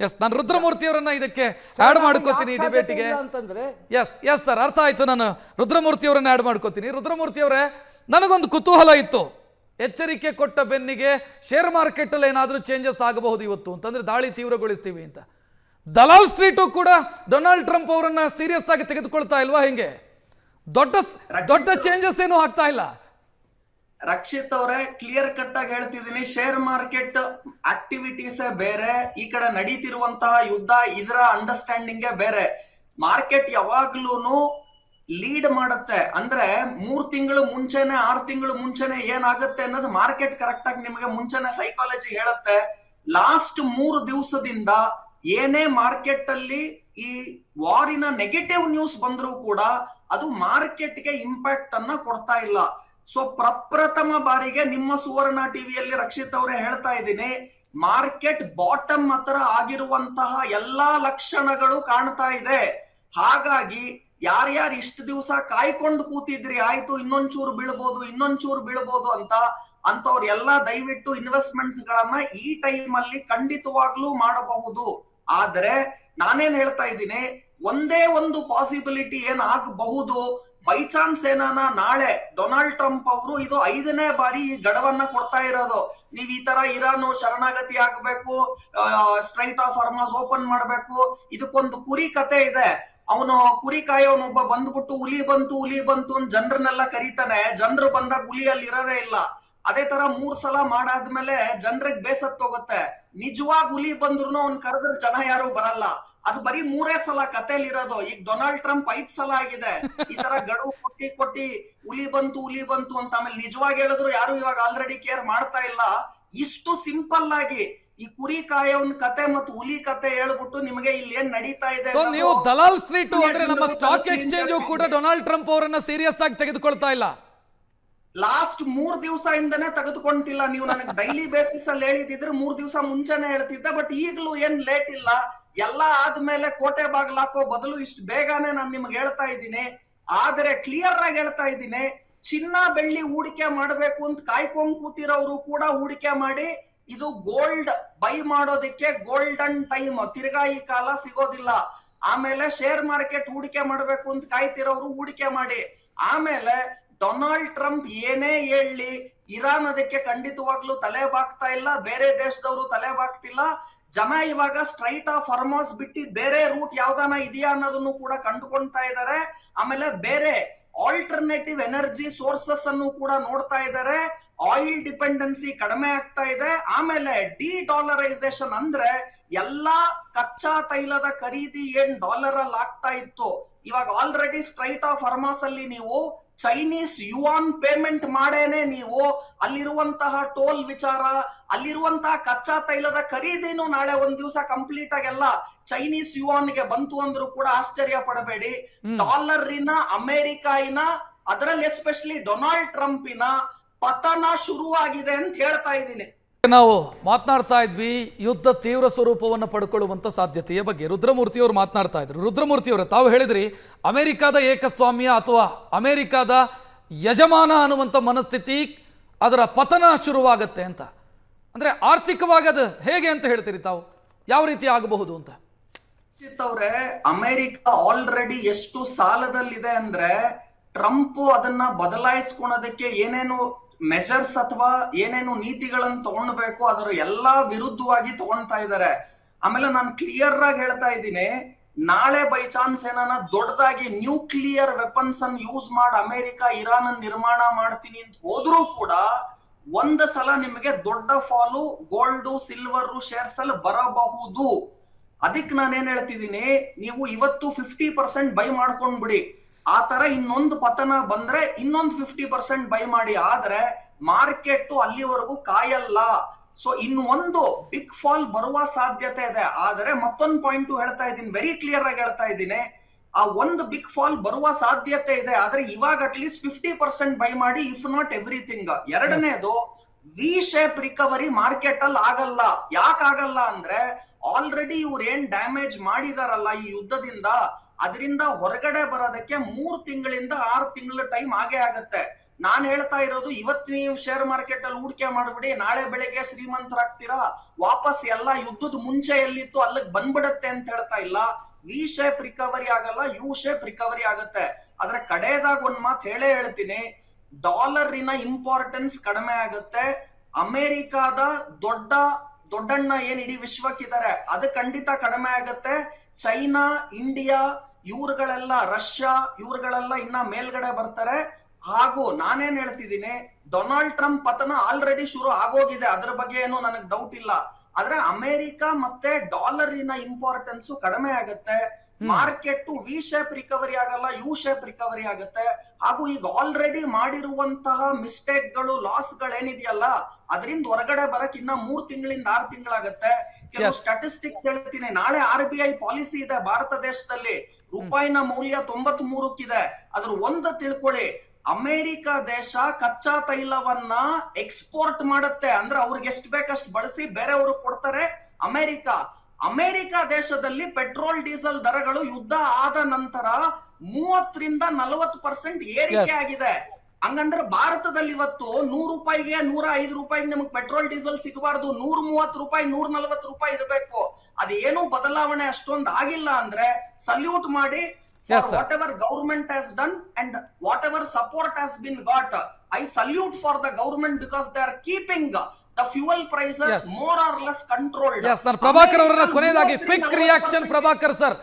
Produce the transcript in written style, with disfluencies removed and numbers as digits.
S, ನಾನು ರುದ್ರಮೂರ್ತಿ ಅವರನ್ನ ಇದಕ್ಕೆ ಆಡ್ ಮಾಡ್ಕೋತೀನಿ ಡಿಬೇಟಿಗೆ. ಎಸ್ ಸರ್, ಅರ್ಥ ಆಯ್ತು. ನಾನು ರುದ್ರಮೂರ್ತಿ ಅವರನ್ನ ಆಡ್ ಮಾಡ್ಕೋತೀನಿ. ರುದ್ರಮೂರ್ತಿ ಅವರೇ, ನನಗೊಂದು ಕುತೂಹಲ ಇತ್ತು. ಎಚ್ಚರಿಕೆ ಕೊಟ್ಟ ಬೆನ್ನಿಗೆ ಶೇರ್ ಮಾರ್ಕೆಟ್ ಅಲ್ಲಿ ಏನಾದರೂ ಚೇಂಜಸ್ ಆಗಬಹುದು ಇವತ್ತು ಅಂತಂದ್ರೆ ದಾಳಿ ತೀವ್ರಗೊಳಿಸ್ತೀವಿ ಅಂತ. ದಲಾಲ್ ಸ್ಟ್ರೀಟು ಕೂಡ ಡೊನಾಲ್ಡ್ ಟ್ರಂಪ್ ಅವರನ್ನ ಸೀರಿಯಸ್ ಆಗಿ ತೆಗೆದುಕೊಳ್ತಾ ಇಲ್ವಾ? ಹೆಂಗೆ ದೊಡ್ಡ ಚೇಂಜಸ್ ಏನು ಆಗ್ತಾ ಇಲ್ಲ? ರಕ್ಷಿತ್ ಅವರೇ, ಕ್ಲಿಯರ್ ಕಟ್ ಆಗಿ ಹೇಳ್ತಿದ್ದೀನಿ, ಶೇರ್ ಮಾರ್ಕೆಟ್ ಆಕ್ಟಿವಿಟೀಸ್ ಬೇರೆ, ಈ ಕಡೆ ನಡೀತಿರುವಂತಹ ಯುದ್ಧ, ಇದರ ಅಂಡರ್ಸ್ಟ್ಯಾಂಡಿಂಗ್ ಬೇರೆ. ಮಾರ್ಕೆಟ್ ಯಾವಾಗ್ಲೂನು ಲೀಡ್ ಮಾಡುತ್ತೆ. ಅಂದ್ರೆ 3 ತಿಂಗಳು ಮುಂಚೆನೆ 6 ತಿಂಗಳು ಮುಂಚೆನೆ ಏನಾಗುತ್ತೆ ಅನ್ನೋದು ಮಾರ್ಕೆಟ್ ಕರೆಕ್ಟ್ ಆಗಿ ನಿಮಗೆ ಮುಂಚೆನೆ ಸೈಕಾಲಜಿ ಹೇಳುತ್ತೆ. ಲಾಸ್ಟ್ 3 ದಿವಸದಿಂದ ಏನೇ ಮಾರ್ಕೆಟ್ ಅಲ್ಲಿ ಈ ವಾರಿನ ನೆಗೆಟಿವ್ ನ್ಯೂಸ್ ಬಂದ್ರೂ ಕೂಡ ಅದು ಮಾರ್ಕೆಟ್ಗೆ ಇಂಪ್ಯಾಕ್ಟ್ ಅನ್ನ ಕೊಡ್ತಾ ಇಲ್ಲ. ಸೊ ಪ್ರಪ್ರಥಮ ಬಾರಿಗೆ ನಿಮ್ಮ ಸುವರ್ಣ ಟಿವಿಯಲ್ಲಿ ರಕ್ಷಿತ್ ಅವರೇ ಹೇಳ್ತಾ ಇದ್ದೀನಿ, ಮಾರ್ಕೆಟ್ ಬಾಟಮ್ ಹತ್ರ ಆಗಿರುವಂತಹ ಎಲ್ಲಾ ಲಕ್ಷಣಗಳು ಕಾಣ್ತಾ ಇದೆ. ಹಾಗಾಗಿ ಯಾರ್ಯಾರು ಇಷ್ಟು ದಿವಸ ಕಾಯ್ಕೊಂಡು ಕೂತಿದ್ರಿ, ಆಯ್ತು ಇನ್ನೊಂಚೂರು ಬೀಳ್ಬೋದು ಅಂತವ್ರು ಎಲ್ಲಾ ದಯವಿಟ್ಟು ಇನ್ವೆಸ್ಟ್ಮೆಂಟ್ಸ್ ಗಳನ್ನ ಈ ಟೈಮ್ ಅಲ್ಲಿ ಖಂಡಿತವಾಗ್ಲೂ ಮಾಡಬಹುದು. ಆದ್ರೆ ನಾನೇನ್ ಹೇಳ್ತಾ ಇದ್ದೀನಿ, ಒಂದೇ ಒಂದು ಪಾಸಿಬಿಲಿಟಿ ಏನ್ ಆಗಬಹುದು, ಬೈ ಚಾನ್ಸ್ ಏನಾನ ನಾಳೆ ಡೊನಾಲ್ಡ್ ಟ್ರಂಪ್ ಅವರು ಇದು 5ನೇ ಬಾರಿ ಈ ಗಡವನ್ನ ಕೊಡ್ತಾ ಇರೋದು, ನೀವ್ ಈ ತರ ಇರಾನ್ ಶರಣಾಗತಿ ಆಗ್ಬೇಕು, ಸ್ಟ್ರೈಟ್ ಆಫ್ ಹಾರ್ಮಸ್ ಓಪನ್ ಮಾಡ್ಬೇಕು, ಇದಕ್ಕೊಂದು ಕುರಿ ಕತೆ ಇದೆ. ಅವನು ಕುರಿ ಕಾಯೋನೊಬ್ಬ ಬಂದ್ಬಿಟ್ಟು ಹುಲಿ ಬಂತು ಅಂತ ಜನರನ್ನೆಲ್ಲ ಕರೀತಾನೆ, ಜನರು ಬಂದಾಗ ಹುಲಿ ಅಲ್ಲಿ ಇರೋದೇ ಇಲ್ಲ. ಅದೇ ತರ 3 ಸಲ ಮಾಡಾದ್ಮೇಲೆ ಜನರಿಗೆ ಬೇಸತ್ತು ಹೋಗುತ್ತೆ. ನಿಜವಾಗ್ ಹುಲಿ ಬಂದ್ರು ಅವ್ನ್ ಕರೆದ್ರೆ ಜನ ಯಾರು ಬರಲ್ಲ. ಅದು ಬರೀ 3 ಸಲ ಕಥೆಲಿರೋದು. ಈಗ ಡೊನಾಲ್ಡ್ ಟ್ರಂಪ್ 5 ಸಲ ಆಗಿದೆ ಈ ತರ ಗಡುವು ಕೊಟ್ಟಿ ಹುಲಿ ಬಂತು ಅಂತ. ಆಮೇಲೆ ನಿಜವಾಗಿ ಹೇಳಿದ್ರು ಯಾರು ಇವಾಗ ಆಲ್ರೆಡಿ ಕೇರ್ ಮಾಡ್ತಾ ಇಲ್ಲ. ಇಷ್ಟು ಸಿಂಪಲ್ ಆಗಿ ಈ ಕುರಿ ಕಾಯೋನ್ ಕತೆ ಮತ್ತು ಹುಲಿ ಕತೆ ಹೇಳ್ಬಿಟ್ಟು ನಿಮಗೆ ಇಲ್ಲಿ ಏನ್ ನಡೀತಾ ಇದೆ. ನೀವು ದಲಾಲ್ ಸ್ಟ್ರೀಟ್ ಅಂದ್ರೆ ನಮ್ಮ ಸ್ಟಾಕ್ ಎಕ್ಸ್ಚೇಂಜ್ ಕೂಡ ಡೊನಾಲ್ಡ್ ಟ್ರಂಪ್ ಅವರನ್ನ ಸೀರಿಯಸ್ ಆಗಿ ತೆಗೆದುಕೊಳ್ತಾ ಇಲ್ಲ. ಲಾಸ್ಟ್ 3 ದಿವಸ ಇಂದನೇ ತೆಗೆದುಕೊಂತಿಲ್ಲ. ನೀವು ನನಗೆ ಡೈಲಿ ಬೇಸಿಸ್ ಅಲ್ಲಿ ಹೇಳಿದ್ರೆ 3 ದಿವಸ ಮುಂಚೆನೆ ಹೇಳ್ತಿದ್ದೆ. ಬಟ್ ಈಗಲೂ ಏನ್ ಲೇಟ್ ಇಲ್ಲ. ಎಲ್ಲ ಆದ್ಮೇಲೆ ಕೋಟೆ ಬಾಗ್ಲು ಹಾಕೋ ಬದಲು ಇಷ್ಟು ಬೇಗನೆ ನಾನು ನಿಮ್ಗೆ ಹೇಳ್ತಾ ಇದ್ದೀನಿ. ಆದ್ರೆ ಕ್ಲಿಯರ್ ಆಗಿ ಹೇಳ್ತಾ ಇದ್ದೀನಿ, ಚಿನ್ನ ಬೆಳ್ಳಿ ಹೂಡಿಕೆ ಮಾಡ್ಬೇಕು ಅಂತ ಕಾಯ್ಕೊಂಡ್ ಕೂತಿರೋರು ಕೂಡ ಹೂಡಿಕೆ ಮಾಡಿ. ಇದು ಗೋಲ್ಡ್ ಬೈ ಮಾಡೋದಕ್ಕೆ ಗೋಲ್ಡನ್ ಟೈಮ್, ತಿರ್ಗಾ ಈ ಕಾಲ ಸಿಗೋದಿಲ್ಲ. ಆಮೇಲೆ ಶೇರ್ ಮಾರ್ಕೆಟ್ ಹೂಡಿಕೆ ಮಾಡ್ಬೇಕು ಅಂತ ಕಾಯ್ತಿರೋರು ಹೂಡಿಕೆ ಮಾಡಿ. ಆಮೇಲೆ ಡೊನಾಲ್ಡ್ ಟ್ರಂಪ್ ಏನೇ ಹೇಳಿ ಇರಾನ್ ಅದಕ್ಕೆ ಖಂಡಿತವಾಗ್ಲೂ ತಲೆ ಬಾಗ್ತಾ ಇಲ್ಲ, ಬೇರೆ ದೇಶದವರು ತಲೆ ಬಾಗ್ತಿಲ್ಲ. ಜನ ಇವಾಗ ಸ್ಟ್ರೈಟ್ ಆಫ್ ಹಾರ್ಮಸ್ ಬಿಟ್ಟು ಬೇರೆ ರೂಟ್ ಯಾವ್ದಾನ ಇದೆಯಾ ಅನ್ನೋದನ್ನು ಕೂಡ ಕಂಡುಕೊಳ್ತಾ ಇದ್ದಾರೆ. ಆಮೇಲೆ ಬೇರೆ ಆಲ್ಟರ್ನೇಟಿವ್ ಎನರ್ಜಿ ಸೋರ್ಸಸ್ ಅನ್ನು ಕೂಡ ನೋಡ್ತಾ ಇದ್ದಾರೆ. ಆಯಿಲ್ ಡಿಪೆಂಡೆನ್ಸಿ ಕಡಿಮೆ ಆಗ್ತಾ ಇದೆ. ಆಮೇಲೆ ಡಿ-ಡಾಲರೈಸೇಷನ್ ಅಂದ್ರೆ ಎಲ್ಲಾ ಕಚ್ಚಾ ತೈಲದ ಖರೀದಿ ಏನ್ ಡಾಲರ್ ಅಲ್ಲಿ ಆಗ್ತಾ ಇತ್ತು, ಇವಾಗ ಆಲ್ರೆಡಿ ಸ್ಟ್ರೈಟ್ ಆಫ್ ಹಾರ್ಮಸ್ ಅಲ್ಲಿ ನೀವು ಚೈನೀಸ್ ಯುವಾನ್ ಪೇಮೆಂಟ್ ಮಾಡೇನೆ ನೀವು ಅಲ್ಲಿರುವಂತಹ ಟೋಲ್ ವಿಚಾರ, ಅಲ್ಲಿರುವಂತಹ ಕಚ್ಚಾ ತೈಲದ ಖರೀದಿನೂ ನಾಳೆ ಒಂದ್ ದಿವಸ ಕಂಪ್ಲೀಟ್ ಆಗೆಲ್ಲ ಚೈನೀಸ್ ಯುವಾನ್ಗೆ ಬಂತು ಅಂದ್ರೂ ಕೂಡ ಆಶ್ಚರ್ಯ ಪಡಬೇಡಿ. ಡಾಲರಿನ ಅಮೆರಿಕಾಯಿನ ಅದರಲ್ಲಿ ಎಸ್ಪೆಷಲಿ ಡೊನಾಲ್ಡ್ ಟ್ರಂಪಿನ ಪತನ ಶುರುವಾಗಿದೆ ಅಂತ ಹೇಳ್ತಾ ಇದ್ದೀನಿ. ನಾವು ಮಾತನಾಡ್ತಾ ಇದ್ವಿ ಯುದ್ಧ ತೀವ್ರ ಸ್ವರೂಪವನ್ನು ಪಡ್ಕೊಳ್ಳುವಂತ ಸಾಧ್ಯತೆಯ ಬಗ್ಗೆ. ರುದ್ರಮೂರ್ತಿ ಅವರು ಮಾತನಾಡ್ತಾ ಇದ್ರು. ರುದ್ರಮೂರ್ತಿ ಅವರೇ, ತಾವು ಹೇಳಿದ್ರಿ ಅಮೆರಿಕಾದ ಏಕಸ್ವಾಮ್ಯ ಅಥವಾ ಅಮೆರಿಕಾದ ಯಜಮಾನ ಅನ್ನುವಂಥ ಮನಸ್ಥಿತಿ ಅದರ ಪತನ ಶುರುವಾಗತ್ತೆ ಅಂತ. ಅಂದ್ರೆ ಆರ್ಥಿಕವಾಗಿ ಅದು ಹೇಗೆ ಅಂತ ಹೇಳ್ತೀರಿ ತಾವು? ಯಾವ ರೀತಿ ಆಗಬಹುದು ಅಂತ? ಅವ್ರೆ, ಅಮೆರಿಕ ಆಲ್ರೆಡಿ ಎಷ್ಟು ಸಾಲದಲ್ಲಿದೆ ಅಂದ್ರೆ ಟ್ರಂಪ್ ಅದನ್ನ ಬದಲಾಯಿಸ್ಕೊಳೋದಕ್ಕೆ ಏನೇನು ಮೆಷರ್ಸ್ ಅಥವಾ ಏನೇನು ನೀತಿಗಳನ್ನು ತಗೊಳ್ಬೇಕು ಅದರ ಎಲ್ಲಾ ವಿರುದ್ಧವಾಗಿ ತಗೊಳ್ತಾ ಇದ್ದಾರೆ. ಆಮೇಲೆ ನಾನು ಕ್ಲಿಯರ್ ಆಗಿ ಹೇಳ್ತಾ ಇದ್ದೀನಿ, ನಾಳೆ ಬೈ ಚಾನ್ಸ್ ಏನಾನ ದೊಡ್ಡದಾಗಿ ನ್ಯೂಕ್ಲಿಯರ್ ವೆಪನ್ಸ್ ಅನ್ನು ಯೂಸ್ ಮಾಡಿ ಅಮೆರಿಕ ಇರಾನ್ ನಿರ್ಮಾಣ ಮಾಡ್ತೀನಿ ಅಂತ ಹೋದ್ರೂ ಕೂಡ ಒಂದ್ ಸಲ ನಿಮಗೆ ದೊಡ್ಡ ಫಾಲು ಗೋಲ್ಡ್ ಸಿಲ್ವರ್ ಶೇರ್ಸ್ ಅಲ್ಲಿ ಬರಬಹುದು. ಅದಕ್ಕೆ ನಾನೇನ್ ಹೇಳ್ತಿದ್ದೀನಿ, ನೀವು ಇವತ್ತು 50% ಬೈ ಮಾಡ್ಕೊಂಡ್ಬಿಡಿ. ಆ ತರ ಇನ್ನೊಂದು ಪತನ ಬಂದ್ರೆ ಇನ್ನೊಂದು 50% ಬೈ ಮಾಡಿ. ಆದ್ರೆ ಮಾರ್ಕೆಟ್ ಅಲ್ಲಿವರೆಗೂ ಕಾಯಲ್ಲ. ಸೊ ಇನ್ನು ಒಂದು ಬಿಗ್ ಫಾಲ್ ಬರುವ ಸಾಧ್ಯತೆ ಇದೆ. ಆದ್ರೆ ಮತ್ತೊಂದು ಪಾಯಿಂಟ್ ಹೇಳ್ತಾ ಇದ್ದೀನಿ, ವೆರಿ ಕ್ಲಿಯರ್ ಆಗಿ ಹೇಳ್ತಾ ಇದ್ದೀನಿ, ಆ ಒಂದು ಬಿಗ್ ಫಾಲ್ ಬರುವ ಸಾಧ್ಯತೆ ಇದೆ. ಆದ್ರೆ ಇವಾಗ ಅಟ್ಲೀಸ್ಟ್ 50% ಬೈ ಮಾಡಿ, ಇಫ್ ನಾಟ್ ಎವ್ರಿಥಿಂಗ್. ಎರಡನೇದು, ವಿ ಶೇಪ್ ರಿಕವರಿ ಮಾರ್ಕೆಟ್ ಅಲ್ಲಿ ಆಗಲ್ಲ. ಯಾಕೆ ಆಗಲ್ಲ ಅಂದ್ರೆ ಆಲ್ರೆಡಿ ಇವ್ರು ಏನ್ ಡ್ಯಾಮೇಜ್ ಮಾಡಿದಾರಲ್ಲ ಈ ಯುದ್ಧದಿಂದ, ಅದರಿಂದ ಹೊರಗಡೆ ಬರೋದಕ್ಕೆ 3 ತಿಂಗಳಿಂದ 6 ತಿಂಗಳ ಟೈಮ್ ಆಗೇ ಆಗತ್ತೆ. ನಾನ್ ಹೇಳ್ತಾ ಇರೋದು ಇವತ್ತು ನೀವು ಶೇರ್ ಮಾರ್ಕೆಟ್ ಅಲ್ಲಿ ಹೂಡಿಕೆ ಮಾಡ್ಬಿಡಿ, ನಾಳೆ ಬೆಳಿಗ್ಗೆ ಶ್ರೀಮಂತರಾಗ್ತೀರಾ, ವಾಪಸ್ ಎಲ್ಲ ಯುದ್ಧದ ಮುಂಚೆ ಎಲ್ಲಿತ್ತು ಅಲ್ಲಿಗೆ ಬಂದ್ಬಿಡತ್ತೆ ಅಂತ ಹೇಳ್ತಾ ಇಲ್ಲ. ವಿ ಶೇಪ್ ರಿಕವರಿ ಆಗಲ್ಲ, ಯು ಶೇಪ್ ರಿಕವರಿ ಆಗುತ್ತೆ. ಆದ್ರೆ ಕಡೆಯದಾಗ ಒಂದ್ ಮಾತು ಹೇಳ್ತೀನಿ, ಡಾಲರಿನ ಇಂಪಾರ್ಟೆನ್ಸ್ ಕಡಿಮೆ ಆಗುತ್ತೆ. ಅಮೆರಿಕಾದ ದೊಡ್ಡಣ್ಣ ಏನ್ ಇಡೀ ವಿಶ್ವಕ್ಕಿದ್ದಾರೆ ಅದು ಖಂಡಿತ ಕಡಿಮೆ ಆಗುತ್ತೆ. ಚೈನಾ, ಇಂಡಿಯಾ ಇವ್ರುಗಳೆಲ್ಲ, ರಷ್ಯಾ ಇವ್ರುಗಳೆಲ್ಲ ಇನ್ನ ಮೇಲ್ಗಡೆ ಬರ್ತಾರೆ. ಹಾಗೂ ನಾನೇನ್ ಹೇಳ್ತಿದ್ದೀನಿ, ಡೊನಾಲ್ಡ್ ಟ್ರಂಪ್ ಪತನ ಆಲ್ರೆಡಿ ಶುರು ಆಗೋಗಿದೆ, ಅದ್ರ ಬಗ್ಗೆ ಏನು ನನಗೆ ಡೌಟ್ ಇಲ್ಲ. ಆದ್ರೆ ಅಮೆರಿಕ ಮತ್ತೆ ಡಾಲರಿನ ಇಂಪಾರ್ಟೆನ್ಸ್ ಕಡಿಮೆ ಆಗುತ್ತೆ. ಮಾರ್ಕೆಟ್ ವಿ ಶೇಪ್ ರಿಕವರಿ ಆಗಲ್ಲ, ಯು ಶೇಪ್ ರಿಕವರಿ ಆಗುತ್ತೆ. ಹಾಗೂ ಈಗ ಆಲ್ರೆಡಿ ಮಾಡಿರುವಂತಹ ಮಿಸ್ಟೇಕ್ಗಳು, ಲಾಸ್ಗಳೇನಿದೆಯಲ್ಲ ಅದರಿಂದ ಹೊರಗಡೆ ಬರಕ್ ಇನ್ನ 3 ತಿಂಗಳಿಂದ 6 ತಿಂಗಳಾಗತ್ತೆ. ಕೆಲವು ಸ್ಟಾಟಿಸ್ಟಿಕ್ಸ್ ಹೇಳ್ತೀನಿ. ನಾಳೆ RBI ಪಾಲಿಸಿ ಇದೆ ಭಾರತ ದೇಶದಲ್ಲಿ, ರೂಪಾಯಿನ ಮೌಲ್ಯ 93ಕ್ಕಿದೆ. ಅದ್ರ ಒಂದು ತಿಳ್ಕೊಳ್ಳಿ, ಅಮೆರಿಕ ದೇಶ ಕಚ್ಚಾ ತೈಲವನ್ನ ಎಕ್ಸ್ಪೋರ್ಟ್ ಮಾಡುತ್ತೆ, ಅಂದ್ರೆ ಅವ್ರಿಗೆ ಎಷ್ಟು ಬೇಕಷ್ಟು ಬಳಸಿ ಬೇರೆಯವ್ರಿಗೆ ಕೊಡ್ತಾರೆ. ಅಮೆರಿಕ ದೇಶದಲ್ಲಿ ಪೆಟ್ರೋಲ್ ಡೀಸೆಲ್ ದರಗಳು ಯುದ್ಧ ಆದ ನಂತರ 30ರಿಂದ 40% ಏರಿಕೆ ಆಗಿದೆ. ಹಂಗಂದ್ರೆ ಭಾರತದಲ್ಲಿ ಇವತ್ತು 100 ರೂಪಾಯಿಗೆ 105 ರೂಪಾಯಿಗೆ ನಿಮಗೆ ಪೆಟ್ರೋಲ್ ಡೀಸೆಲ್ ಸಿಗಬಾರ್ದು, 130 ರೂಪಾಯಿ 140 ರೂಪಾಯಿ ಇರಬೇಕು. ಅದೇನು ಬದಲಾವಣೆ ಅಷ್ಟೊಂದು ಆಗಿಲ್ಲ ಅಂದ್ರೆ ಸಲ್ಯೂಟ್ ಮಾಡಿ. Whatever government has done and whatever support has been got, I salute for the government because they are keeping the fuel prices more or less controlled. ನಾನು ಪ್ರಭಾಕರ್ ಅವರನ್ನ ಕೊನೆಯದಾಗಿ ಕ್ವಿಕ್ ರಿಯಾಕ್ಷನ್ ಪ್ರಭಾಕರ್ ಸರ್,